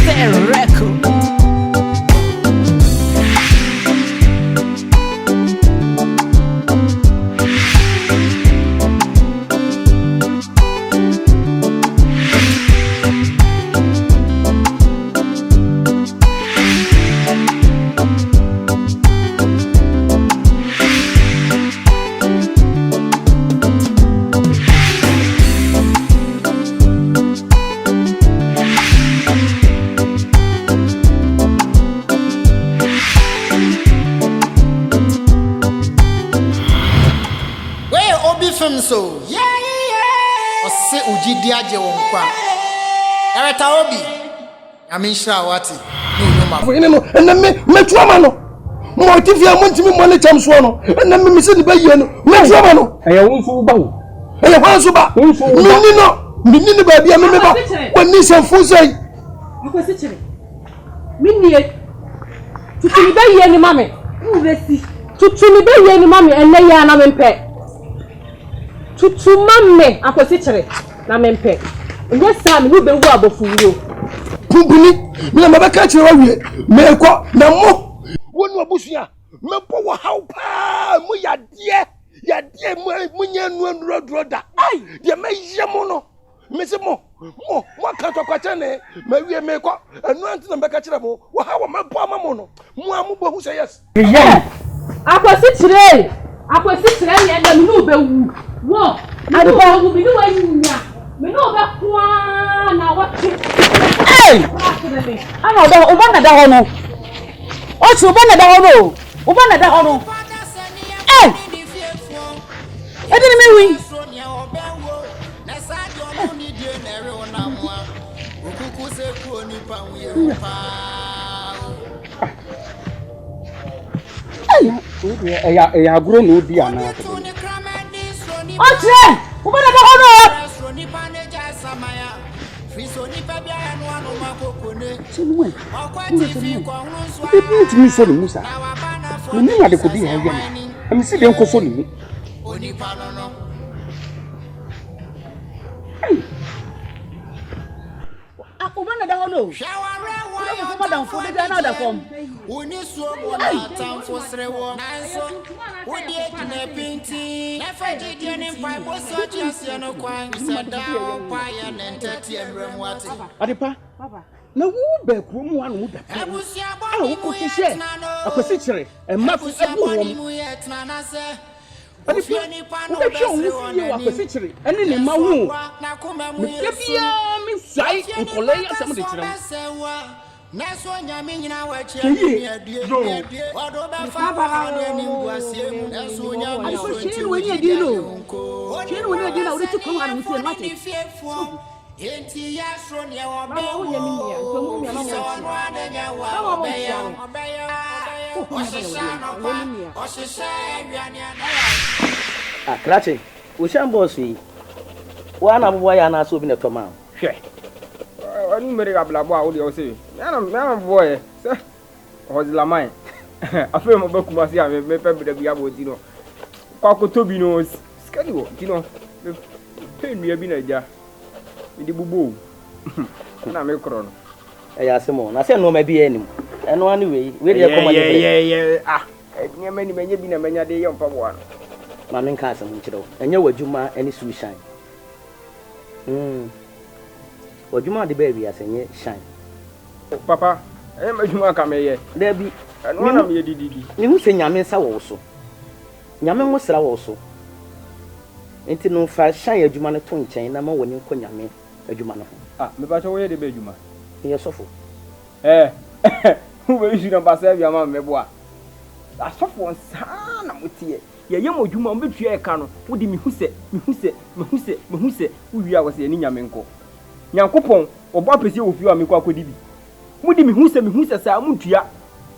record. So yeah ose Wogyedie Agye Nkwa ereta obi amisha wati no ene no ene me tuama no mo tifia mo ntimi mo ne cham so no ene me se ne baye no me tuama no eye wonso ba wo eye hanso ba minni no ba bia me ba woni semfu sei akwese kire minni tutuni baye ni mame nresi tutuni baye ni mame ene ya na mempe tutu mamme akwese kire na mempe nye sam ni bewu abofuro pumbuni me na baka kire wawie me ko na mo wonu abusua me po wo haw pa mo yade mo nya nu da ai de me yemo no me se mo ka to kwa chane me wie me ko anu anti na baka kire mo wo haw me po ama mo no mo amubo hu say yes akwese kire ye na nu bewu wo adipa wo bi ni wa nya me no be kwa na wati Ana do uba na da ho no o chu uba na da ho no uba na da ho no edini mi wi ya agro no di ana Otre uba na da ho no Chimwe. Bibi mi so ni Musa. Ni na de ko bi ha wi na. Am si de nko so ni. Uba na da ho no. Ko madam fo de na da fom. Oni suo bo na tamfo srewo nanso wodi ejina pinti na fagidi ne mpa bo so tiase no kwan sada pa ya ne ntati emrem wate Adepa papa na wo be ko mu anu mu da pa wo ko hye akwasi kire emma fu abu wo mu Adepa wo be hwe wo fi akwasi kire ene ne ma hu me bia me sai nkole ya sam de kire Neso nyame nyina wa chia ni adie odo be fa ba ni mbuasie mu neso nyame Adepa chiri woni adi no chiri woni adi na wo ti ko anu se no ati enti ya sro ne wo be wo nyame ni ya so mu nyama so no adenya wa obeya oshisha aduane ana Krache, wo shambo so yi. Wa na bobo ya na so bi na to ma. Hwe. Ani mere ga blabo a wo de o se. Na boy. Se. Hozila mai. Afi mo ba kuma si a me pe bida bi abo di no. Kwa ko tobi no skani wo di no. Pe nua bi na ja. Ndi bubu. Na me kro no. Ya se mo, na se no ma bi enim. Eno ani we de ko ma ye ni ma ni menye bi na menya de ye mpa bo ano. Ma men ka asem nkire wo. Enye wadwuma ani su shine. Wadwuma de ba wi asenye shine. Papa, madwuma ka me ye. Da bi. Eno na me ye dididi. Ni hu se nyame nsa wo so. Nyame ngo sra wo so. Enti no fa shine adwuma ne to nchen na ma woni nko nyame adwuma no ho. Me ba cho wo ye de ba adwuma. Ye sofo. Who be you na ba se bia ma me bo a. Asofo nsa na motie. Ye ye modwuma mbetua e ka no. Wo di me hu se wo wi a wo se ni nyame nko. Nyankopon obo apese wo fi a me kwa kodi bi. Mu di me hu se sa mu ntua.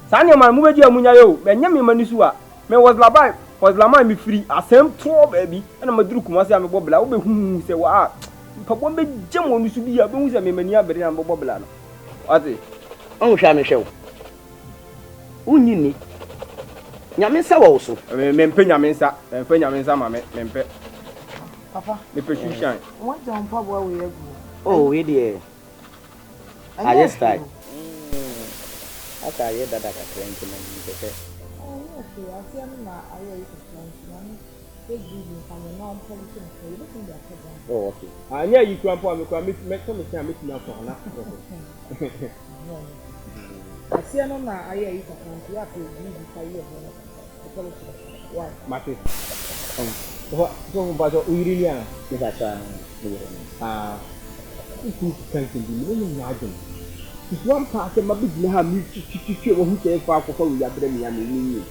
Sa ne ma mu beji amunya yo. Me nya me mani su a. Me was labai me free asem to baby. Na maduru kuma se a me bobla wo be hu se wa pa bo be jam wonu su bi a be hu se me mani abere na bobla no. Ati On hwa me hwew. Unyini. Nyame nsa wo so. Me mpe nyame nsa ma me mpe. Papa. Me pe shushan. What don't papa we egu. Oh, we dey. I just start. aka ye dada ka krenti na nte. Oh, okay. I see I'm not I will take you from the non policy so you don't think that. Oh, okay. Anya yi kura mpo amekura meti na so na. I see I'm not I will you have to give you 5 years. Why? Mate. So ba so uyiri ni a. Ni ba sa ni. Iku kankin bi no nya adwon. One part of my business have me to who say far for you are bringing me.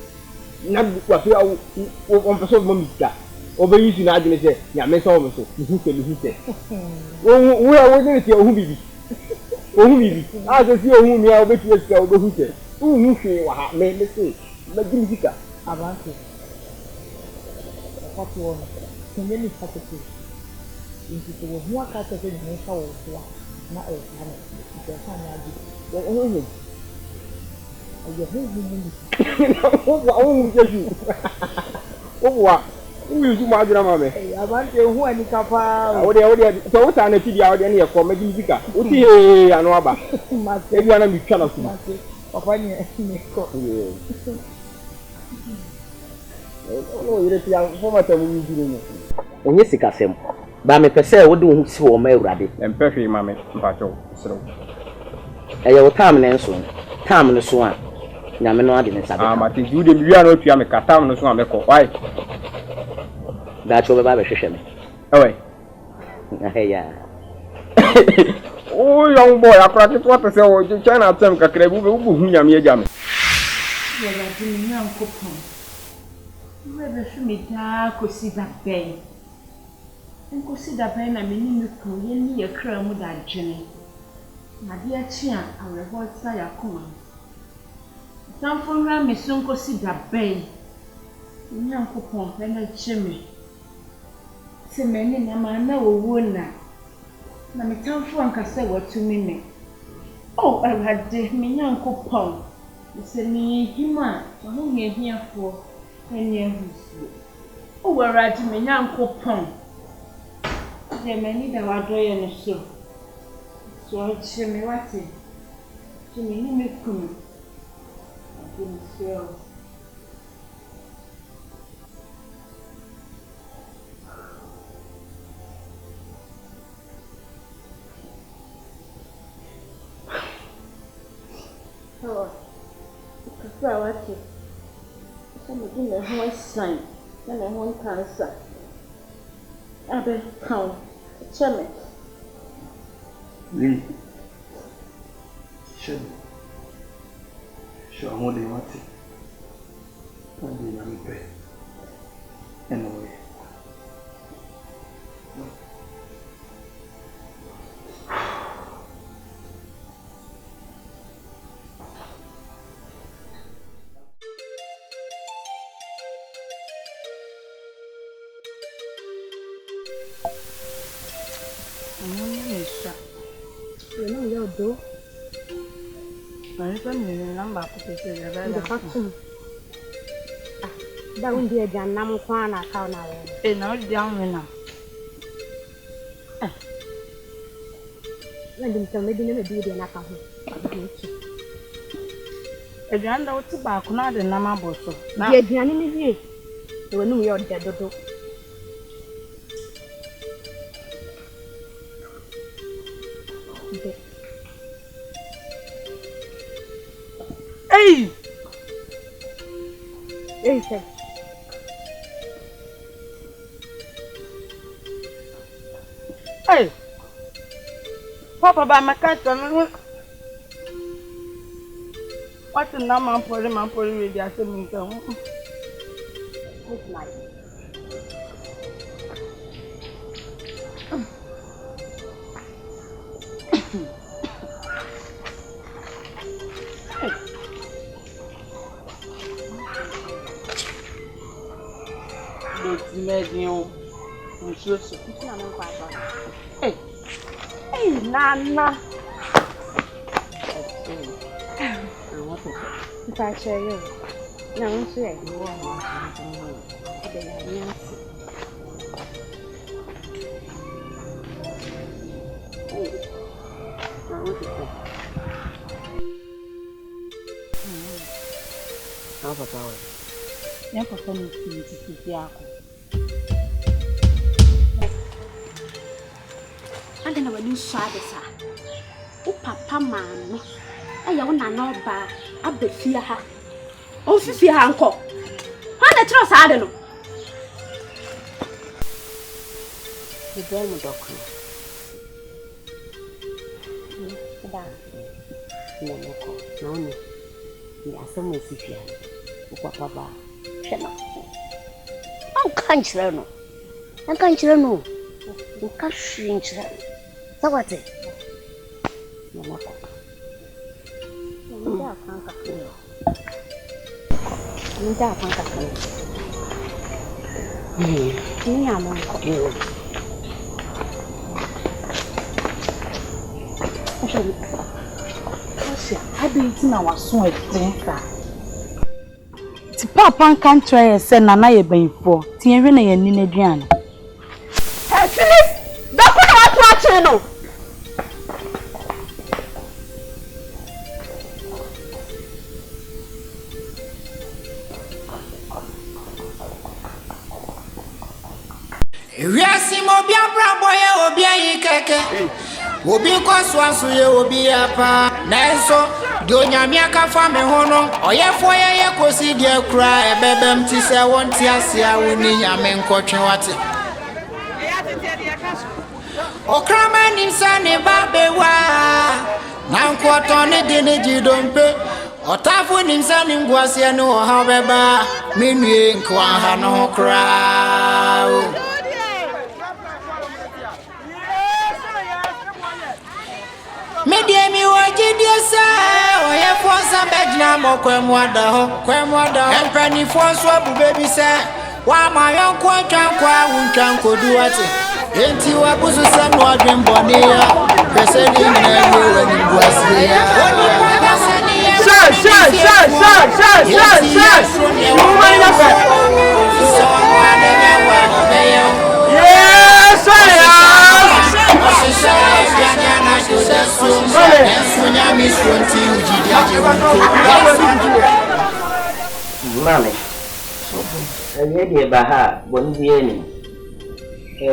Not what you are on person Momista. Over you to Nadine say, Yames also, who said, oh, we are waiting to your hubby. Oh, me, I just see whom you are waiting to go who said, who say what made me say, Magica. I want it. What you want? So many packages. Into one cat of the house. Na e kana ke kana adi wo ho ayo ho mu jeju wa wu yu ma adura ma me abante hu ani kapa o de so wo ta na ti dia o de na ye ko magi zika o ti he anu aba ma se bia na mi twa na so papa ni ko o yire ti ya fo mata mu yu ni onye sika fem ba me pese wo de wo si wo ma ewrade empehwe ma me mpacho sero eye wo tam ne nso tam ne so a nyame no ade ne sabe ma te jude mi wia no tua me katam no so a me ko why da cho be ba be hwehwe me ewe ya oh young boy akura ke to pese wo China tem kakra bu hu nyame agya me ya ba ti ni Nyankopon we be hwe me da kosi da ben nkosi da ben na me ni me ko ye ni ye kra mu da dwene na de achi a awrebo tsa yakoma tamfo nra me so nkosi da ben Nyankopon pe na chime se me ni na ma na owo na me tamfo ankasa watumi me oh Awurade me Nyankopon se ni hima ho ye hiafo eni ahusu oh Awurade me Nyankopon de me ni da wadoye ne so chime wate chime ni me kunu adi so oh kafra wate some do na ho sign na ho cancer abe count cheme Lee. Shem. Show mo de wate. Andi na mpe. Anyway. do Mari pa mi namba ko pese ya ba the faction da undi e janam kwa na ka na we e na o di an na na dim so me di na di na ka ho e jan da o ti ba ko na de na ma bo so na di aduane ni wie e wonu ye o de dodo Hey! Hey, sir. Hey! Papa, by my cat, what's the number of man for you? I said, Good night. Hey, hey, Nana. If I share you, no, I'm sure. How papa we? Ya papa no ti ako. Ade na wani so ade sa. O papa maame. Aya wo na na oba abafia ha. O fifia ha nko. Ha na tro sa ade no. The girl doctor. Da. No. Ni asɛm sifia. O papa ba. Hwɛ no. Au kan kyerɛ no. An kan kyerɛ no. O ka hwin kyerɛ. Sawate. Mama ko. Nda kan ka kire. Nda kan ka kire. Ni ama ko. I didn't know I was so expensive. Ti papa kan try say nana ye benfo. Ti enwe na ye ni na aduane. Philip, da ko na to ache no. Wiasi mo bia brabo ye obi ayi keke. Obi kwaso aso ye obi apa. Na enso de onyame aka fa me ho no. Oyefo ye kosi de kura ebebem ti se won ti ase a woni nyame nkotwe wate. Okrama nim sa ne babewa. Na nkwoto ne de ne jidompe. Otafo nim sa ne ngwase ne o ha beba. Menue nkwa ha no kra. Mediemi Wogyedie sa oye fonsa bejna mo kwemwada ho empani fonso abu baby sa wa ma yonko twankwa wuntwanko duwate enti wa busu sam no adwembone ya pese ni na ye wani buase ya Mami, ayedi baha bonbie ni.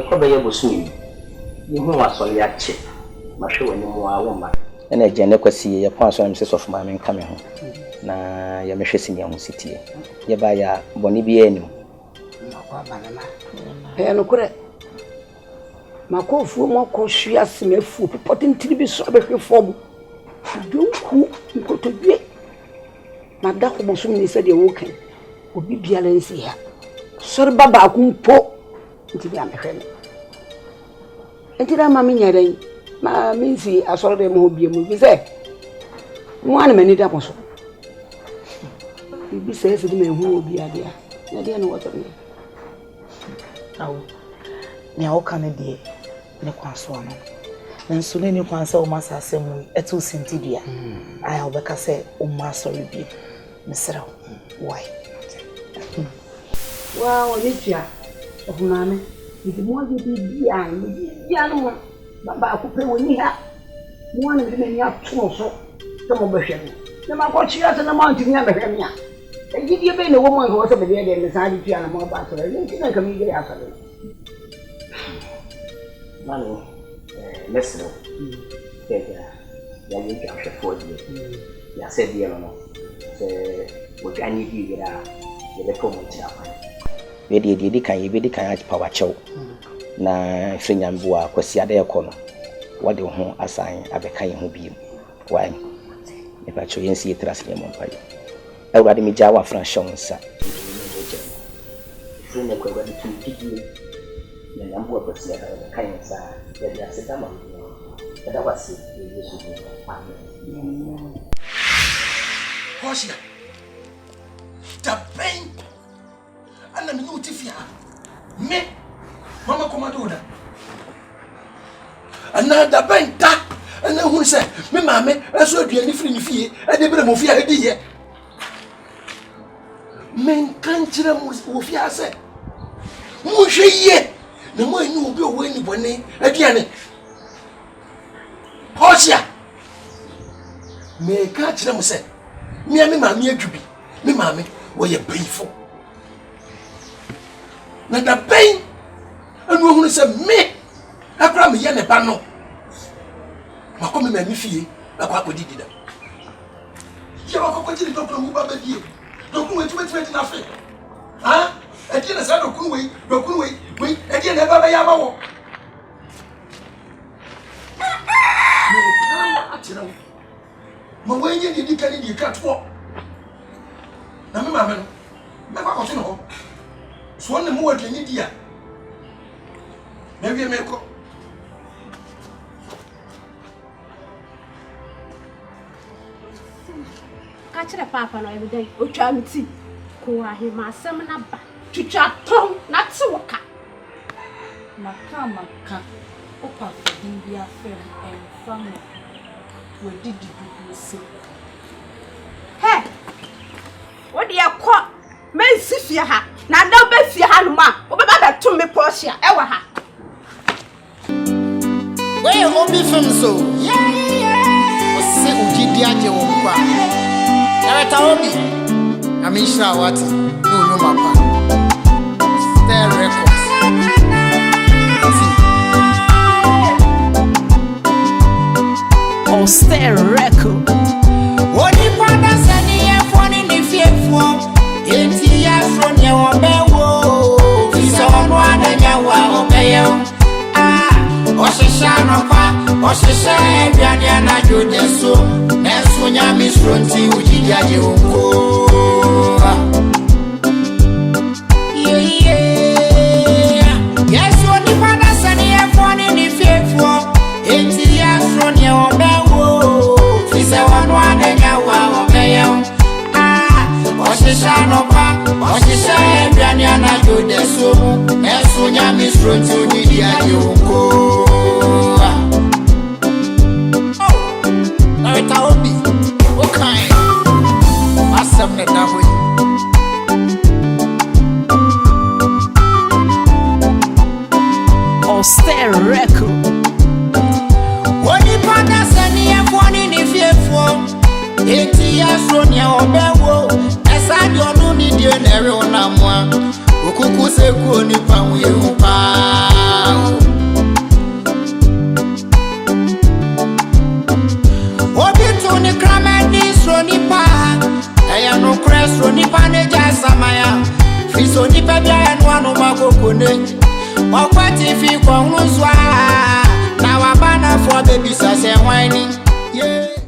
Ko be yebosu yi. Ni hu asori ache. Mahwe wani mu awoma. Na agene kwasi ye pon so mse sof mami nka me ho. Na ye mehwe sini amusitie. Ye ba ya bonibie ni. No kure. Makofu moko hwia semefu potentiri bi so abehwe fom. Donku nkotodwe. Na da ko boso ni se de wo kan. Obi biala nsi ha. Sori baba akumpo. Nti bi amehwe me. Nti da mama nyaran. Ma minsi asoro de mo bia mu bi se. Mo an mani da boso. Bi se se de me hu obi ade a. Na de no wato ni. Awo. Ni awo kan de ne kwaso no. Nanso ne kwansa o masa asemu etu sentidua. Aya obeka se o masori bi. Mesra. Why? Wow, Olivia. Ohuname. Ndi mo ye bia no. Baba akupe woni ha. Mo an de me nya to so. To mo behwe me. Na ma ko chia na ma ntimi abehwe me a. Ejidie be na wo mo ho so be de me sa di tua na mo ba so. Nti na kam yi ya asale. Mami, mesro. Ya ni ka hwe fodi. Ya se bi no. Se wogani bi gira. Ye be ko mo tira kwa. We di kan ye be di kan ati power chew. Na frinyamboa kwasi ade ekono. Wode ho asan abeka ye ho bi. Why? E ba cho yensi yetrasle mo mpaye. Awurade mi jawa franchon nsa. Frinya kwa wadi tumtigi. Na yamboa kwasi ade kan nsa. Ya dia sedama. Ada wasi Yesu ni. Amen. Hoshia. The pain. Ana mi no tifia. Me. Mama komando da. Ana da pain ta. Ana hu se me mame aso aduani firi ni fie. E de bre mo fie adi ye. Men kan kire mo wo fie ase. Mo hwe ye. Na mo ani obi owo ani bone aduane. Hoshia. Me ka kire mo se. Me mame adwubi. Me mame Where you painful. Now the pain, and we want to say, me, I cry me yan a panel. I come in my fee, like what we did. You are going to talk to me about the deal. Don't go into it nothing. Huh? I didn't say, don't go away, wait, I didn't have a yabo. My way, you can't walk. Now, mamma, never got to know. Swan the more than India. Maybe I may go. Catch the papa every day. O charity. Ko ahe ma asem na ba. Twitwa tom na te woka. Maka. O papa din bia fem en family. We did do so. Hey. What do you call? Men sifia ha. Na da be fie ha no ma. O be ba to me portia e wa ha. Where obi fem so? Yeah. O se Wogyedie Agye wo Nkwa. Ereta obi. Amisha what? No mapa. Stay records. Oh, stay record. Odi pada sani e foni ni fiefo. Enti ya from ye obewo. Fiso no adanya wa obeyo. Oshisha no pa, oshisha ebiane na jode so. Nesu nya misronti Wogyedie Agye Nkwa. Yes, odi pada sani e foni ni fiefo. Enti ya from ye obewo. Fiso no adanya wa obeyo. Oshisha no pa, oshisha ebiane na jode so. Nesu nya misronti Wogyedie Agye Nkwa. Obi, okay. Asam na dahoy. Oh, stay record. Odi pada sani e foni ni fiefo. Eti ya so ni obewo. Esa di onu ni die na re onamwa. Okuku se ku oni pa we upa. Ni kramedi sroni pa eya no kres sroni pa ne ja samaya fi so ni pe bia enu anu makokone okwati fi ko hunu so